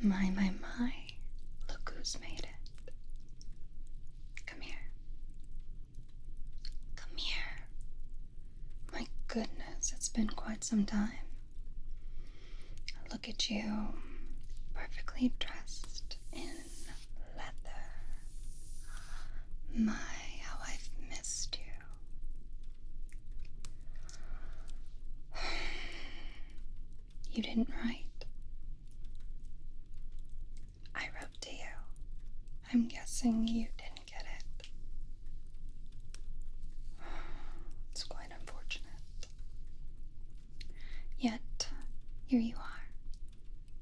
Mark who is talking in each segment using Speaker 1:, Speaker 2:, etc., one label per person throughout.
Speaker 1: My. Look who's made it. Come here. Come here. My goodness, it's been quite some time. Look at you, perfectly dressed in leather. My, how I've missed you. You didn't write. I wrote to you. I'm guessing you didn't get it. It's quite unfortunate. Yet, here you are,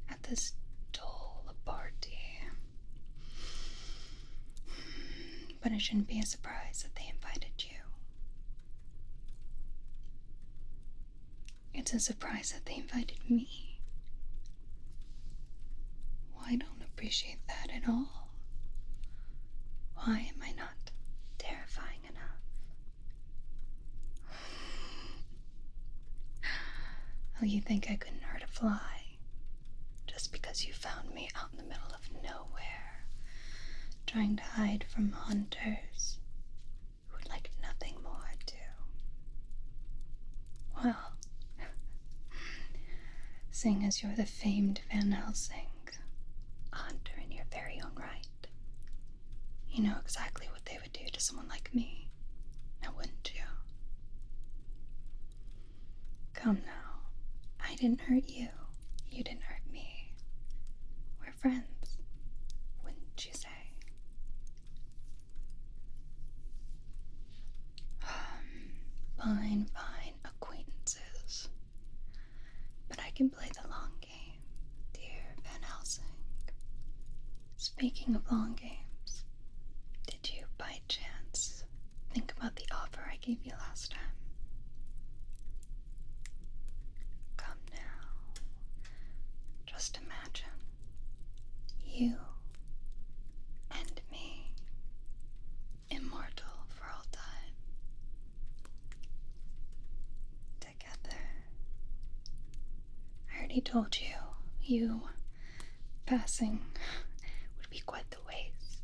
Speaker 1: at this dull party. But it shouldn't be a surprise that they invited you. It's a surprise that they invited me. Well, I don't appreciate that at all. Why am I not terrifying enough? Oh, you think I couldn't hurt a fly just because you found me out in the middle of nowhere, trying to hide from hunters who would like nothing more to. Well, seeing as you're the famed Van Helsing, a hunter in your very own right, you know exactly what they would do to someone like me, now wouldn't you? Come now. I didn't hurt you. You didn't hurt me. We're friends, wouldn't you say? Fine acquaintances. But I can play the long game, dear Van Helsing. Speaking of long games, did you by chance think about the offer I gave you last time? Come now. Just imagine you and me, immortal for all time, together. I already told you, you passing would be quite the waste.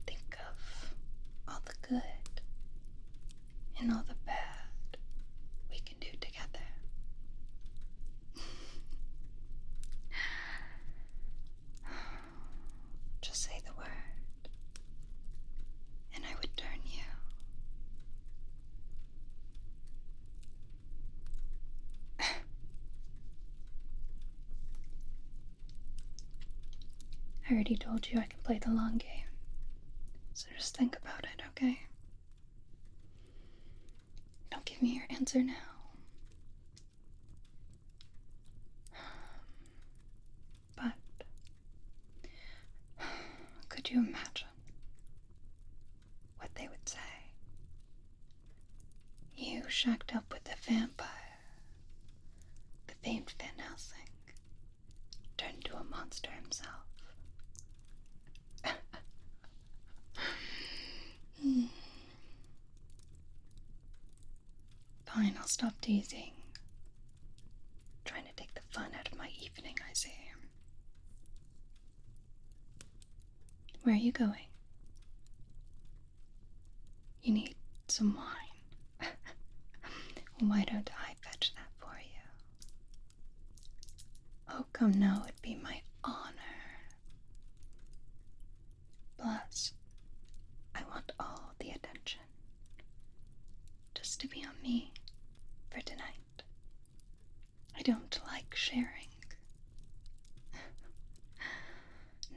Speaker 1: Think of all the good and all the bad we can do together. Just say the word, and I would turn you. I already told you I can play the long game, so just think about it, okay? Don't give me your answer now. But could you imagine what they would say? You shacked up with a vampire, the famed Van Helsing, turned into a monster himself. Fine, I'll stop teasing. Trying to take the fun out of my evening, I see. Where are you going? You need some wine. Why don't I fetch that for you? Oh, come now, it'd be my honor. Plus, I want all the attention. Just to be on me for tonight. I don't like sharing.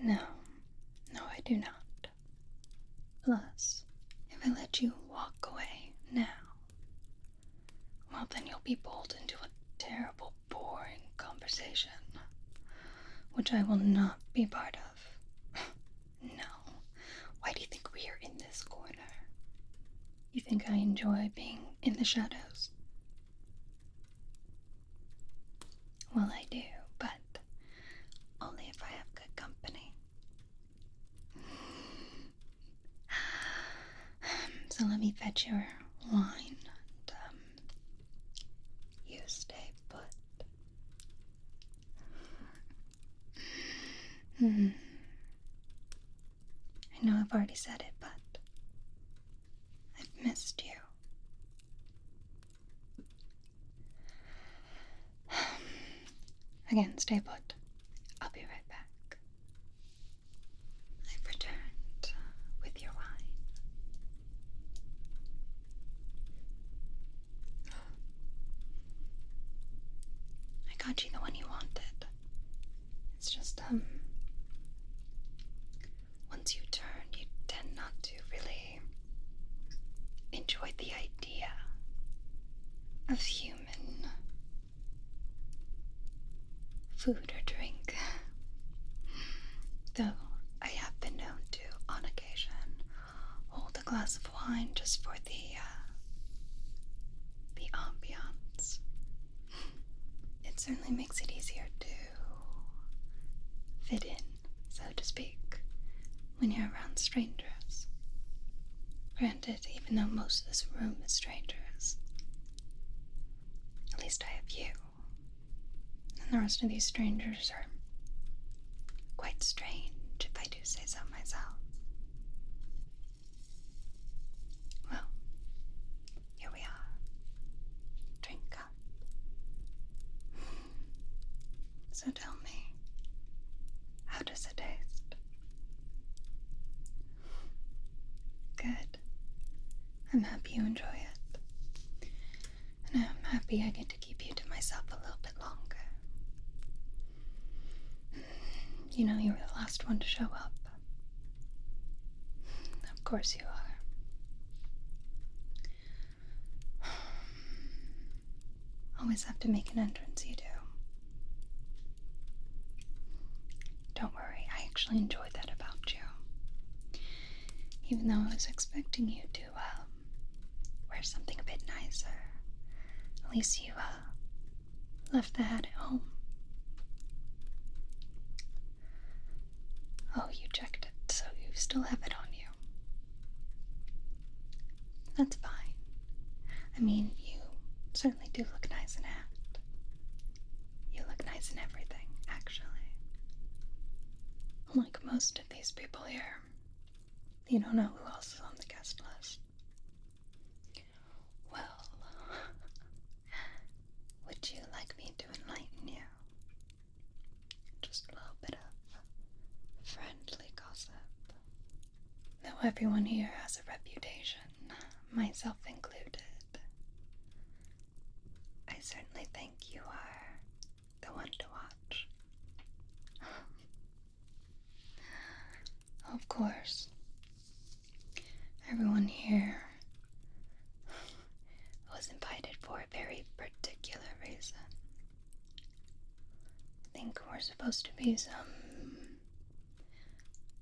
Speaker 1: No, I do not. Plus, if I let you walk away now, well, then you'll be pulled into a terrible, boring conversation, which I will not be part of. No. Why do you think we are in this corner? You think I enjoy being in the shadows? Well, I do, but only if I have good company. So let me fetch your wine, and you stay put. I know I've already said it, but I've missed you. Again, stay put. I'll be right back. I've returned with your wine. I got you the one you wanted. It's just, once you turn, you tend not to really enjoy the idea of human food or drink. Though I have been known to, on occasion, hold a glass of wine just for the ambiance. It certainly makes it easier to fit in, so to speak, when you're around strangers. Granted, even though most of this room is strangers, at least I have you. And the rest of these strangers are quite strange, if I do say so myself. Well, here we are. Drink up. So tell me, how does it taste? Good. I'm happy you enjoy it. And I'm happy I get to keep you to myself a little bit longer. You know, you were the last one to show up. Of course you are. Always have to make an entrance, you do. Don't worry, I actually enjoy that about you. Even though I was expecting you to, wear something a bit nicer. At least you, left the hat at home. Oh, you checked it, so you still have it on you. That's fine. I mean, you certainly do look nice in hat. You look nice in everything, actually. Like most of these people here, you don't know who else is on the guest list. Well, would you like me to enlighten you? Just a little bit of friendly gossip. Though everyone here has a reputation, myself included, I certainly think you are the one to watch. Of course, everyone here was invited for a very particular reason. I think we're supposed to be some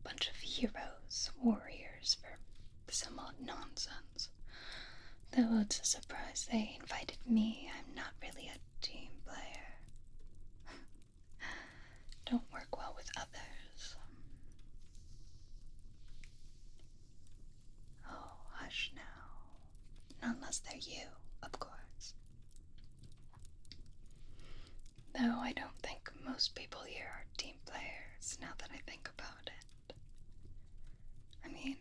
Speaker 1: bunch of heroes, warriors for some odd nonsense. Though it's a surprise they invited me, I'm not really a team player. Don't work well with others. Oh, hush now. Not unless they're you, of course. Though I don't think most people here are team players, now that I think about it. I mean,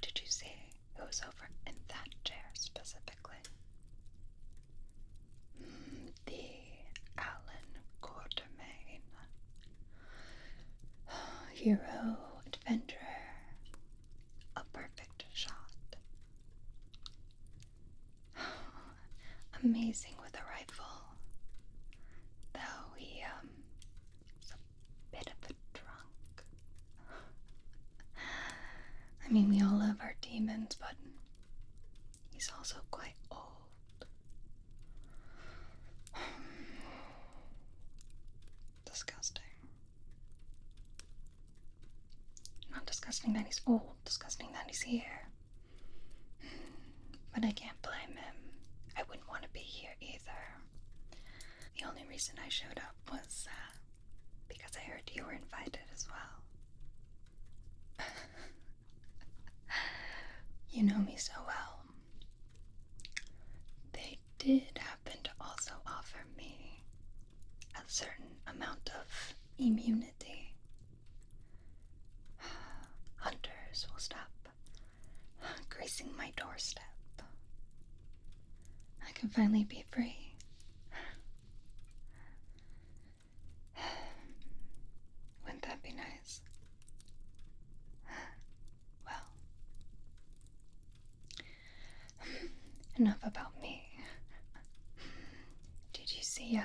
Speaker 1: did you see who was over in that chair specifically? The Alan Quartermain. Hero, adventurer, a perfect shot. Amazing with a rifle. Though he, is a bit of a drunk. I mean, we all love our demons, but he's also quite old. Disgusting. Not disgusting that he's old, disgusting that he's here. But I can't blame him. I wouldn't want to be here either. The only reason I showed up was because I heard you were invited as well. You know me so well. They did happen to also offer me a certain amount of immunity. gracing my doorstep. I can finally be free. Wouldn't that be nice? Well, enough about me. Did you see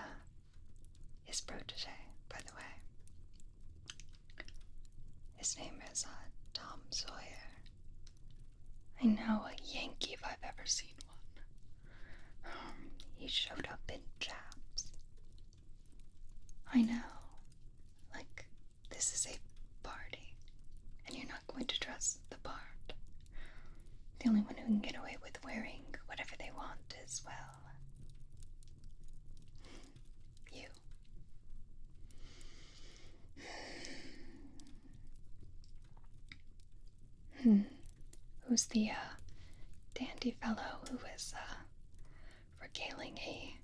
Speaker 1: his protege, by the way? His name is Tom Sawyer. I know, a Yankee if I've ever seen one. He showed up in chaps. I know. Like, this is a party, and you're not going to dress the part. The only one who can get away with wearing whatever they want is, well, you. Who's the dandy fellow who is regaling a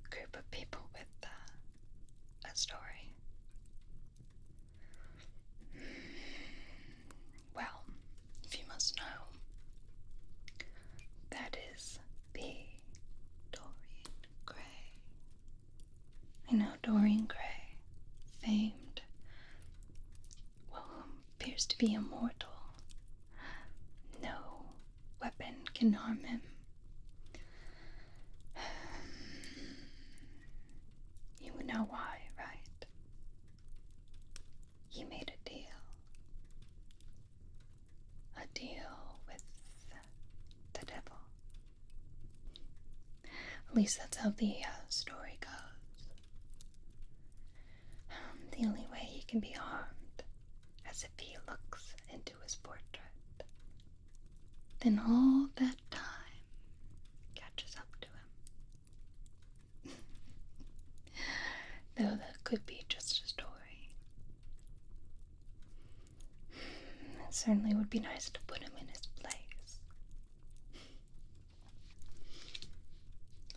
Speaker 1: group of people with a story? Well, if you must know, that is the Dorian Gray. I know, Dorian Gray, famed, well, appears to be immortal. No weapon can harm him. You know why, right? He made a deal. A deal with the devil. At least that's how the story goes. The only way he can be harmed as if he looks into his portrait. Then all that time catches up to him. Though that could be just a story. It certainly would be nice to put him in his place.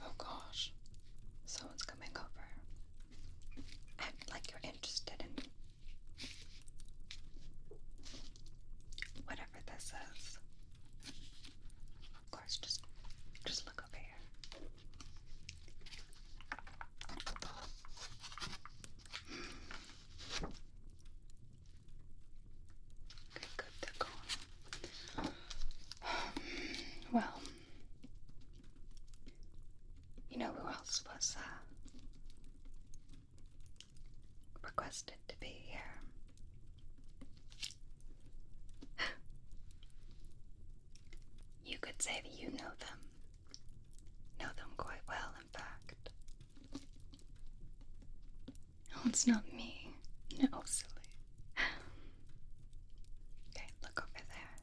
Speaker 1: Oh gosh, someone's coming over. Act like you're interested in whatever this is. Of course, just look over here. Okay, good, they're gone. Well, you know who else was requested to be here? You could say that you know them. Know them quite well, in fact. No, it's not me. No, silly. Okay, look over there.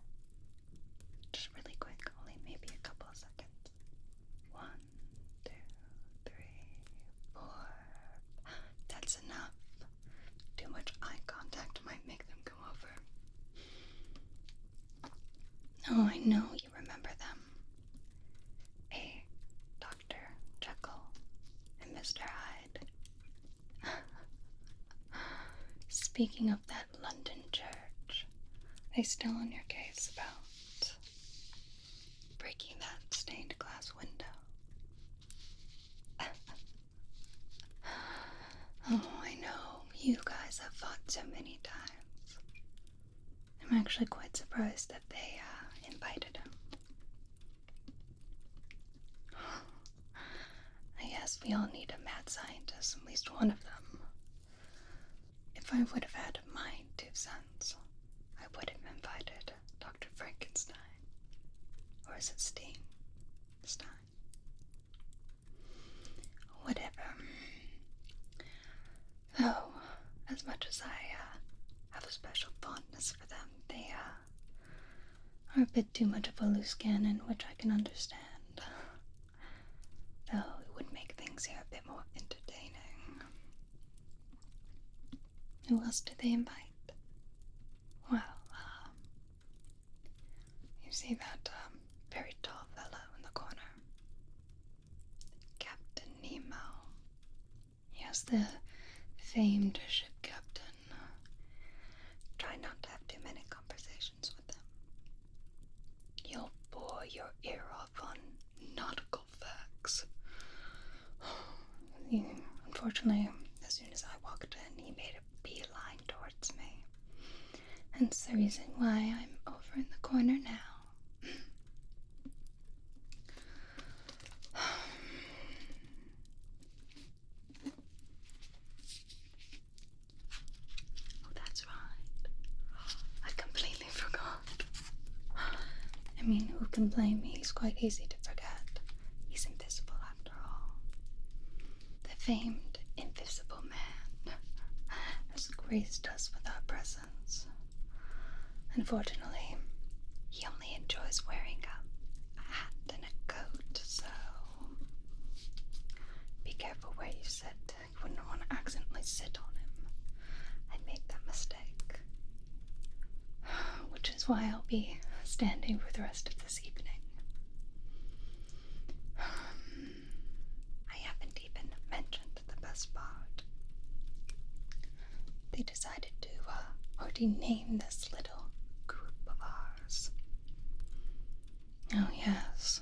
Speaker 1: Just really quick, only maybe a couple of seconds. 1, 2, 3, 4. That's enough. Too much eye contact might make them come over. Oh, I know you remember them. A Dr. Jekyll and Mr. Hyde. Speaking of that London church, are they still on your case about breaking that stained glass window? Oh, I know. You guys have fought so many times. I'm actually quite surprised that they invited him. I guess we all need a mad scientist, at least one of them. If I would have had my 2 cents, I would have invited Dr. Frankenstein. Or is it Stein? Stein. Whatever. Though, as much as I have a special fondness for them, they are a bit too much of a loose cannon, which I can understand. Though it would make things here a bit more entertaining. Who else did they invite? Well, you see that very tall fellow in the corner? Captain Nemo. Yes, the famed ship captain. Try not to have too many conversations with him. You'll bore Unfortunately, as soon as I walked in, he made a beeline towards me. Hence the reason why I'm over in the corner now. Oh, that's right. I completely forgot. I mean, who can blame me? He's quite easy to forget. He's invisible after all. The famed invisible man, as graced us with our presence. Unfortunately, he only enjoys wearing a hat and a coat, so be careful where you sit. You wouldn't want to accidentally sit on him. I made that mistake. Which is why I'll be standing for the rest of this evening. I haven't even mentioned the best part. They decided to already name this little group of ours. Oh yes,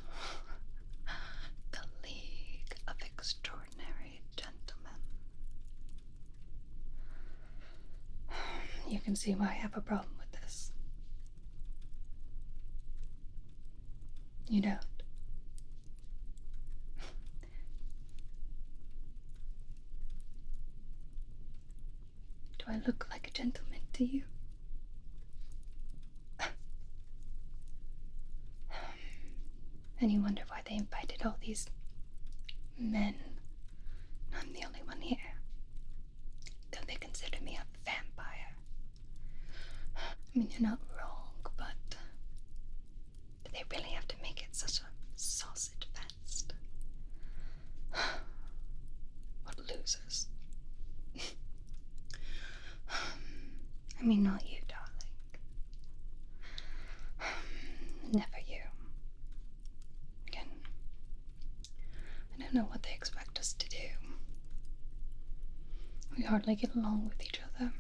Speaker 1: the League of Extraordinary Gentlemen. You can see why I have a problem with this. You don't? Do I look like a gentleman to you? And you wonder why they invited all these men. I'm the only one here. Though they consider me a vampire. I mean, you're not wrong, but do they really have to make it such a sausage fest? What losers? I mean, not you, darling. Never you. Again, I don't know what they expect us to do. We hardly get along with each other,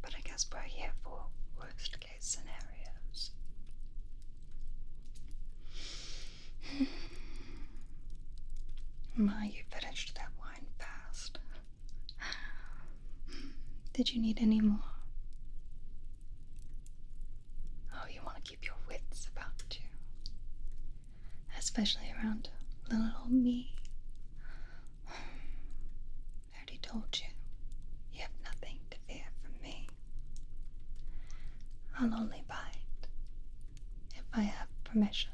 Speaker 1: but I guess we're here for worst case scenarios. My, you finished that wine fast. Did you need any more? Oh, you want to keep your wits about you. Especially around little old me. I already told you. You have nothing to fear from me. I'll only bite if I have permission.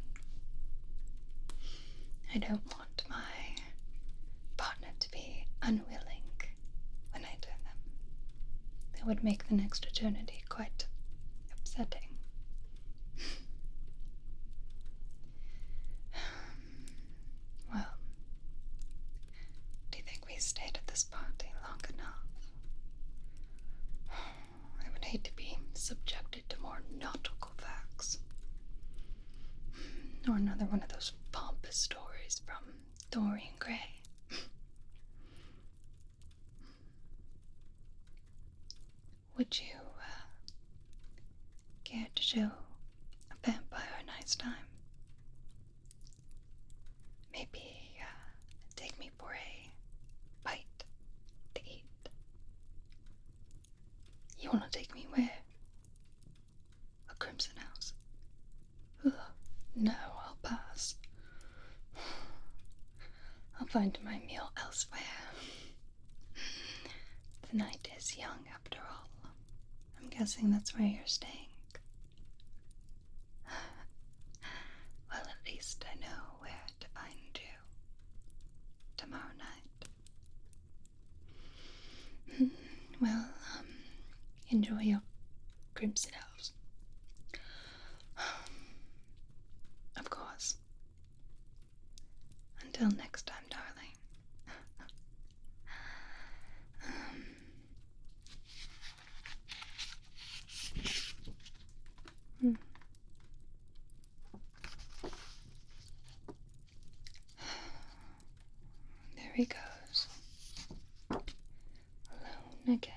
Speaker 1: I don't want my partner to be unwilling when I do them. That would make the next eternity quite upsetting. Well, do you think we stayed at this party long enough? I would hate to be subjected to more nautical facts. Or another one of those pompous stories from Dorian Gray. Would you care to show a vampire a nice time? Maybe take me for a bite to eat. You want to take me where? A Crimson House? Ugh, no, I'll pass. I'll find my meal elsewhere. The night is young after all. I'm guessing that's where you're staying. Well, at least I know where to find you tomorrow night. Well, enjoy your Crimson House. Of course. Until next time, darling. There he goes. Alone again.